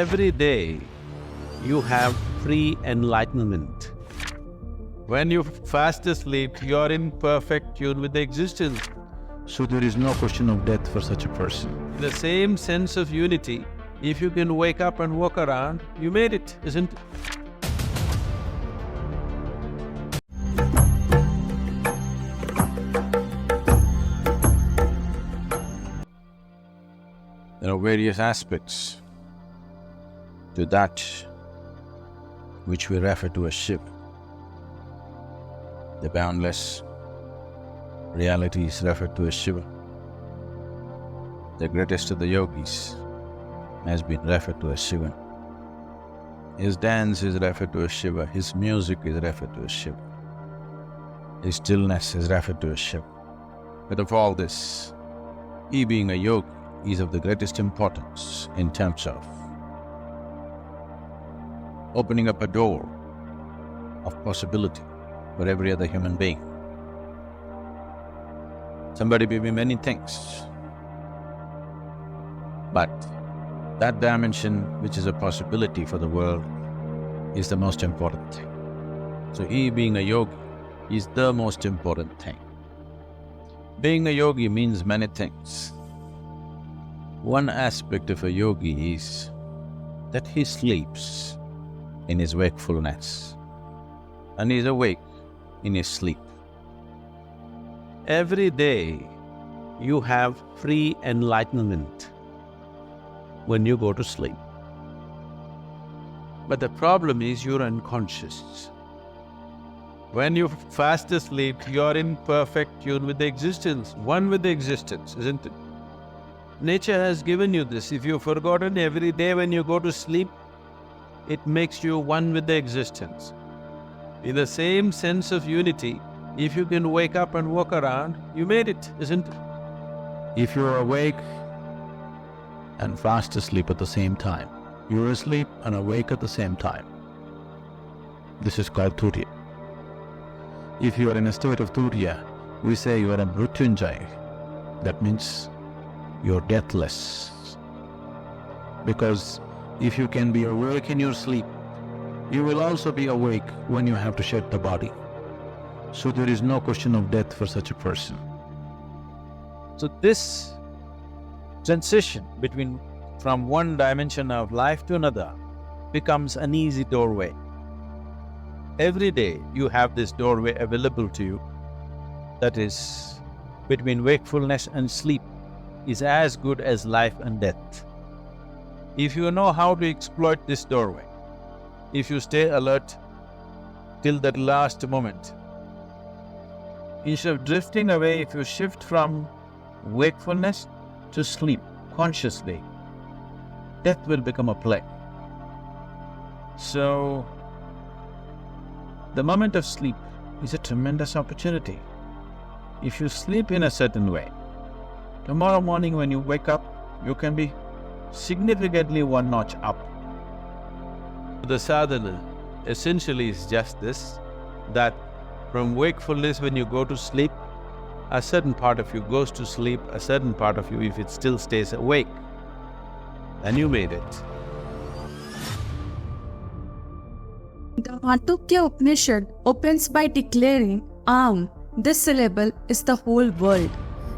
Every day you have free enlightenment. When you fast asleep, you are in perfect tune with the existence. So there is no question of death for such a person. The same sense of unity, if you can wake up and walk around, you made it, isn't it? There are various aspects to that which we refer to as Shiva. The boundless reality is referred to as Shiva. The greatest of the yogis has been referred to as Shiva. His dance is referred to as Shiva, his music is referred to as Shiva, his stillness is referred to as Shiva. But of all this, he being a yogi is of the greatest importance in terms of opening up a door of possibility for every other human being. Somebody may be many things, but that dimension which is a possibility for the world is the most important thing. So he being a yogi is the most important thing. Being a yogi means many things. One aspect of a yogi is that he sleeps in his wakefulness and is awake in his sleep. Every day you have free enlightenment when you go to sleep. But the problem is you're unconscious. When you fast asleep, you're in perfect tune with the existence, one with the existence, isn't it? Nature has given you this. If you've forgotten, every day when you go to sleep, it makes you one with the existence. In the same sense of unity, if you can wake up and walk around, you made it, isn't it? If you are awake and fast asleep at the same time, you are asleep and awake at the same time. This is called Turiya. If you are in a state of Turiya, we say you are a Mrityunjay. That means you're deathless. Because if you can be awake in your sleep, you will also be awake when you have to shed the body. So there is no question of death for such a person. So this transition from one dimension of life to another becomes an easy doorway. Every day you have this doorway available to you, that is, between wakefulness and sleep is as good as life and death. If you know how to exploit this doorway, if you stay alert till that last moment, instead of drifting away, if you shift from wakefulness to sleep consciously, death will become a play. So, the moment of sleep is a tremendous opportunity. If you sleep in a certain way, tomorrow morning when you wake up, you can be significantly one notch up. The sadhana essentially is just this, that from wakefulness when you go to sleep, a certain part of you goes to sleep, a certain part of you, if it still stays awake, then you made it. The Mandukya Upanishad opens by declaring, this syllable is the whole world.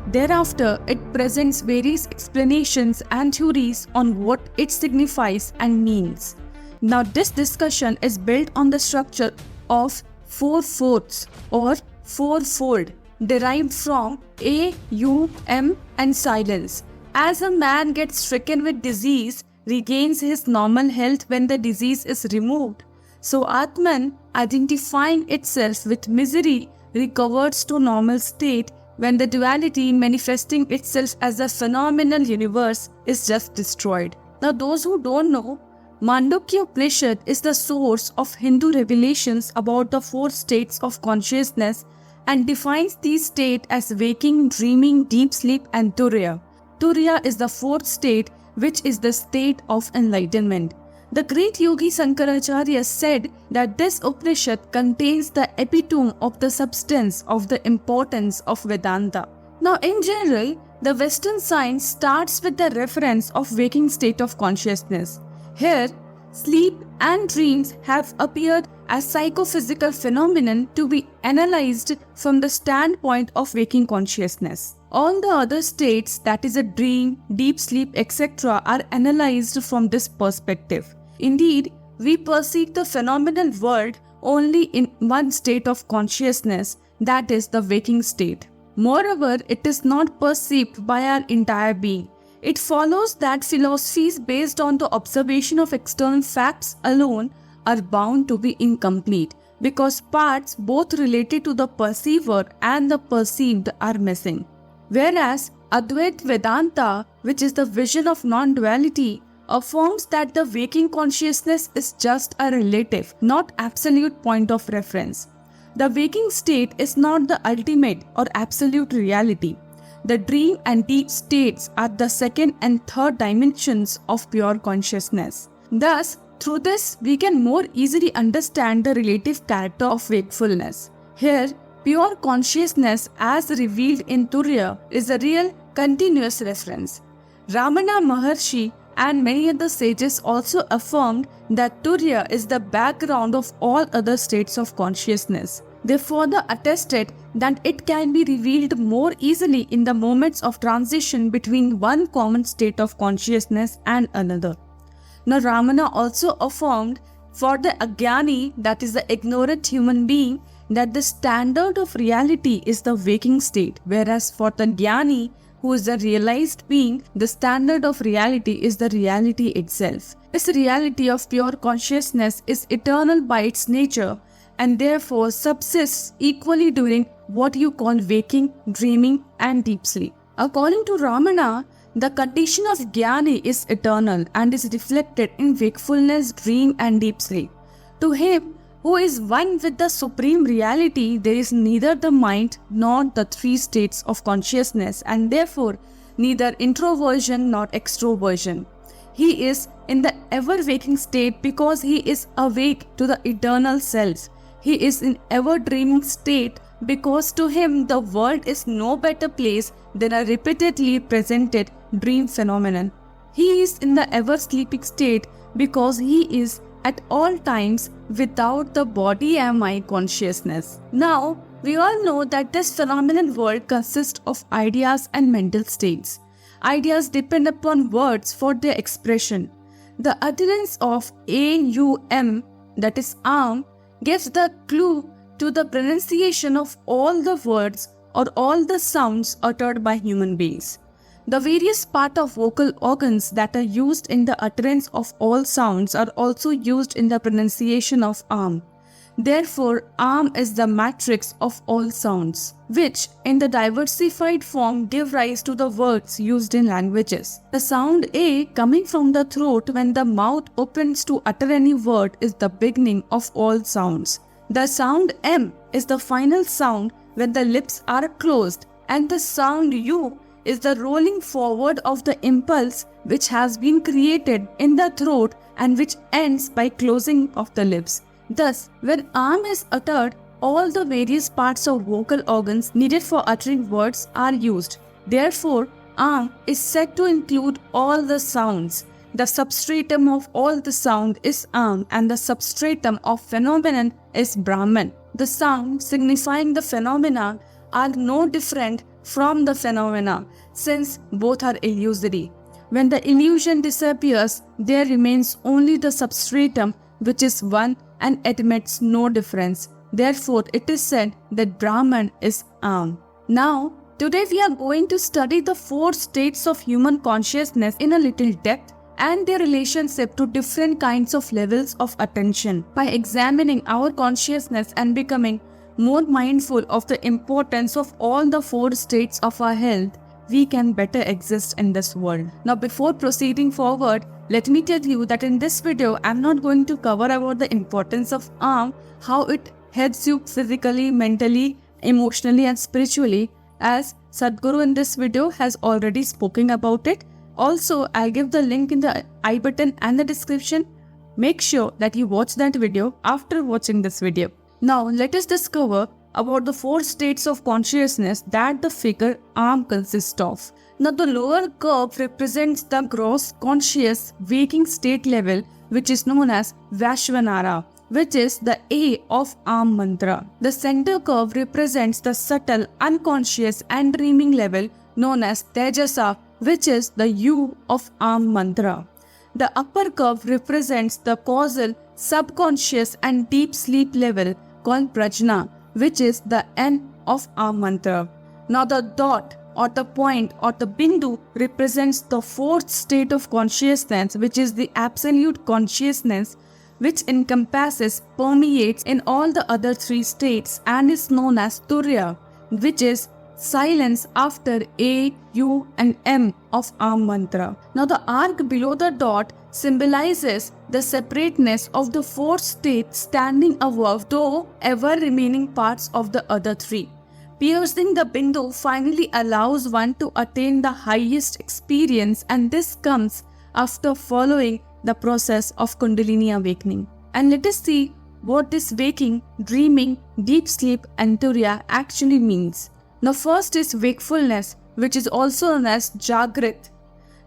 Thereafter, it presents various explanations and theories on what it signifies and means. Now, this discussion is built on the structure of 4/4 or fourfold, derived from A, U, M and silence. As a man gets stricken with disease, regains his normal health when the disease is removed, so Atman, identifying itself with misery, recovers to normal state when the duality manifesting itself as a phenomenal universe is just destroyed. Now, those who don't know, Mandukya Upanishad is the source of Hindu revelations about the 4 states of consciousness and defines these states as waking, dreaming, deep sleep and Turiya. Turiya is the 4th state, which is the state of enlightenment. The great yogi Sankaracharya said that this Upanishad contains the epitome of the substance of the importance of Vedanta. Now, in general, the Western science starts with the reference of waking state of consciousness. Here, sleep and dreams have appeared as psychophysical phenomenon to be analyzed from the standpoint of waking consciousness. All the other states, that is a dream, deep sleep, etc., are analyzed from this perspective. Indeed, we perceive the phenomenal world only in one state of consciousness, that is the waking state. Moreover, it is not perceived by our entire being. It follows that philosophies based on the observation of external facts alone are bound to be incomplete, because parts both related to the perceiver and the perceived are missing. Whereas Advaita Vedanta, which is the vision of non-duality, affirms that the waking consciousness is just a relative, not absolute point of reference. The waking state is not the ultimate or absolute reality. The dream and deep states are the second and third dimensions of pure consciousness. Thus, through this, we can more easily understand the relative character of wakefulness. Here, pure consciousness as revealed in Turiya is a real continuous reference. Ramana Maharshi and many other sages also affirmed that Turiya is the background of all other states of consciousness. They further attested that it can be revealed more easily in the moments of transition between one common state of consciousness and another. Now, Ramana also affirmed for the Ajnani, that is the ignorant human being, that the standard of reality is the waking state, whereas for the Jnani, who is the realized being, the standard of reality is the reality itself. This reality of pure consciousness is eternal by its nature and therefore subsists equally during what you call waking, dreaming and deep sleep. According to Ramana, the condition of Jnani is eternal and is reflected in wakefulness, dream and deep sleep. To him, who is one with the supreme reality, there is neither the mind nor the three states of consciousness and therefore neither introversion nor extroversion. He is in the ever-waking state because he is awake to the eternal self. He is in ever-dreaming state because to him the world is no better place than a repeatedly presented dream phenomenon. He is in the ever-sleeping state because he is at all times without the body and mind consciousness. Now, we all know that this phenomenal world consists of ideas and mental states. Ideas depend upon words for their expression. The utterance of AUM, that is arm, gives the clue to the pronunciation of all the words or all the sounds uttered by human beings. The various parts of vocal organs that are used in the utterance of all sounds are also used in the pronunciation of arm. Therefore, arm is the matrix of all sounds, which in the diversified form give rise to the words used in languages. The sound A coming from the throat when the mouth opens to utter any word is the beginning of all sounds. The sound M is the final sound when the lips are closed, and the sound U is the rolling forward of the impulse which has been created in the throat and which ends by closing of the lips. Thus, when arm is uttered, all the various parts of vocal organs needed for uttering words are used. Therefore, arm is said to include all the sounds. The substratum of all the sound is arm and the substratum of phenomenon is Brahman. The sound signifying the phenomena are no different from the phenomena, since both are illusory. When the illusion disappears, there remains only the substratum, which is one and admits no difference. Therefore, it is said that Brahman is Am. Now, today we are going to study the four states of human consciousness in a little depth and their relationship to different kinds of levels of attention. By examining our consciousness and becoming more mindful of the importance of all the four states of our health, we can better exist in this world. Now, before proceeding forward, let me tell you that in this video, I'm not going to cover about the importance of arm, how it helps you physically, mentally, emotionally and spiritually, as Sadhguru in this video has already spoken about it. Also, I'll give the link in the I button and the description. Make sure that you watch that video after watching this video. Now, let us discover about the four states of consciousness that the figure arm consists of. Now the lower curve represents the gross conscious waking state level, which is known as Vaishvanara, which is the A of Am mantra. The center curve represents the subtle, unconscious and dreaming level known as Tejasa, which is the U of Am mantra. The upper curve represents the causal, subconscious and deep sleep level called Prajna, which is the N of Am mantra. Now the dot or the point or the bindu represents the fourth state of consciousness, which is the absolute consciousness, which encompasses, permeates in all the other three states and is known as Turiya, which is silence after A, U and M of Am mantra. Now the arc below the dot symbolizes the separateness of the fourth state standing above the ever remaining parts of the other three. Piercing the bindu finally allows one to attain the highest experience, and this comes after following the process of Kundalini awakening. And let us see what this waking, dreaming, deep sleep and Turiya actually means. Now first is wakefulness, which is also known as Jagrit.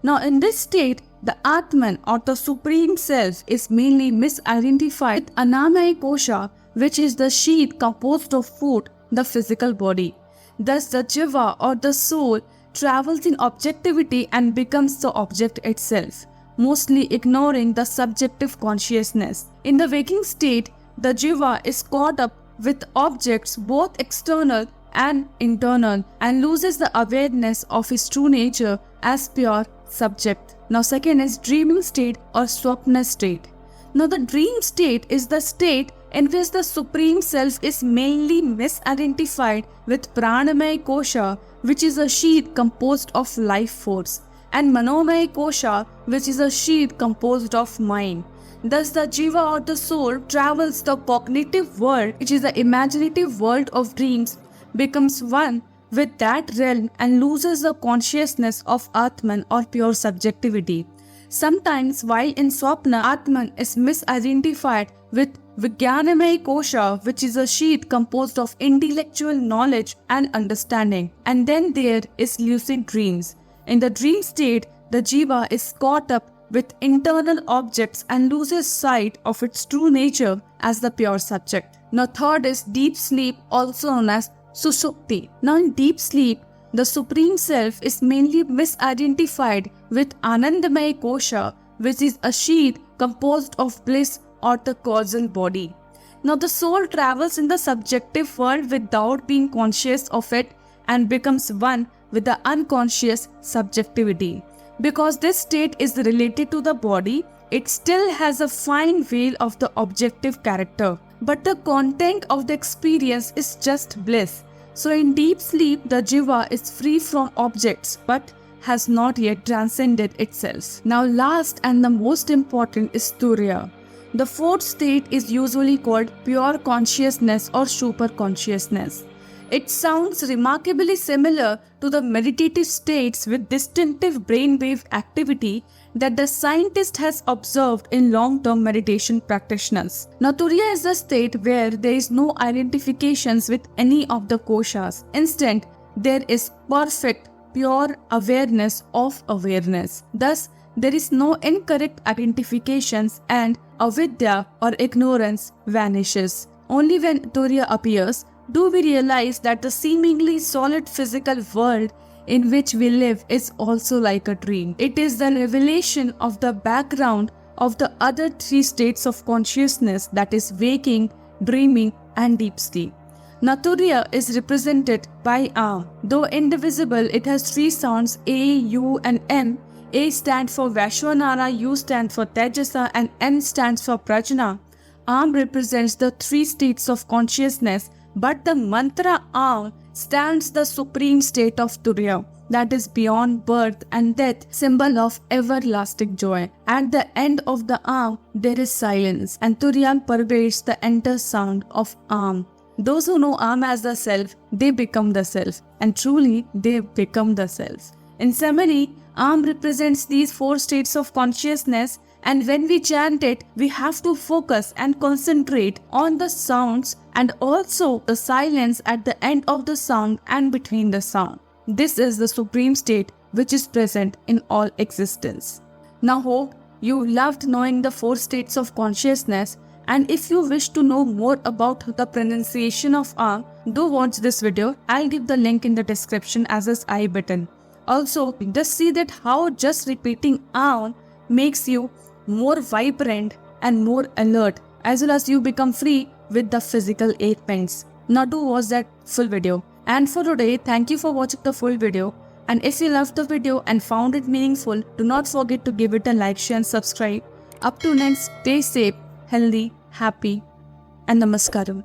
Now in this state, the Atman or the Supreme Self is mainly misidentified with Annamaya Kosha, which is the sheath composed of food, the physical body. Thus the Jiva or the soul travels in objectivity and becomes the object itself, mostly ignoring the subjective consciousness. In the waking state, the Jiva is caught up with objects both external and internal and loses the awareness of his true nature as pure subject. Now second is dreaming state or Swapna state. Now the dream state is the state in which the Supreme Self is mainly misidentified with Pranamaya Kosha, which is a sheath composed of life force, and Manomaya Kosha, which is a sheath composed of mind. Thus the Jiva or the soul travels the cognitive world, which is the imaginative world of dreams, becomes one with that realm and loses the consciousness of Atman or pure subjectivity. Sometimes while in Swapna, Atman is misidentified with Vijnanamaya Kosha, which is a sheath composed of intellectual knowledge and understanding. And then there is lucid dreams. In the dream state, the Jiva is caught up with internal objects and loses sight of its true nature as the pure subject. Now third is deep sleep, also known as Sushupti. Now in deep sleep, the Supreme Self is mainly misidentified with Anandamaya Kosha, which is a sheath composed of bliss or the causal body. Now the soul travels in the subjective world without being conscious of it and becomes one with the unconscious subjectivity. Because this state is related to the body, it still has a fine veil of the objective character, but the content of the experience is just bliss. So in deep sleep, the Jiva is free from objects but has not yet transcended itself. Now last and the most important is Turiya. The fourth state is usually called pure consciousness or superconsciousness. It sounds remarkably similar to the meditative states with distinctive brainwave activity that the scientist has observed in long-term meditation practitioners. Now Turiya is the state where there is no identifications with any of the koshas. Instead, there is perfect, pure awareness of awareness. Thus, there is no incorrect identifications and avidya or ignorance vanishes. Only when Turiya appears do we realize that the seemingly solid physical world in which we live is also like a dream. It is the revelation of the background of the other three states of consciousness, that is waking, dreaming and deep sleep. Now Turiya is represented by A. Though indivisible, it has three sounds A, U and M. A stands for Vaishvanara, U stands for Tejasa and M stands for Prajna. Am represents the three states of consciousness, but the mantra Am stands the supreme state of Turiya, that is beyond birth and death, symbol of everlasting joy. At the end of the Am, there is silence, and Turiya pervades the entire sound of Am. Those who know Am as the self, they become the self, and truly they become the self. In summary, Am represents these four states of consciousness, and when we chant it, we have to focus and concentrate on the sounds and also the silence at the end of the sound and between the sound. This is the supreme state which is present in all existence. Now hope you loved knowing the 4 states of consciousness, and if you wish to know more about the pronunciation of Am, do watch this video. I'll give the link in the description as a I button. Also, just see that how just repeating Am makes you more vibrant and more alert, as well as you become free with the physical ailments. Now do watch that full video. And for today, thank you for watching the full video. And if you loved the video and found it meaningful, do not forget to give it a like, share and subscribe. Up to next, stay safe, healthy, happy, and namaskaram.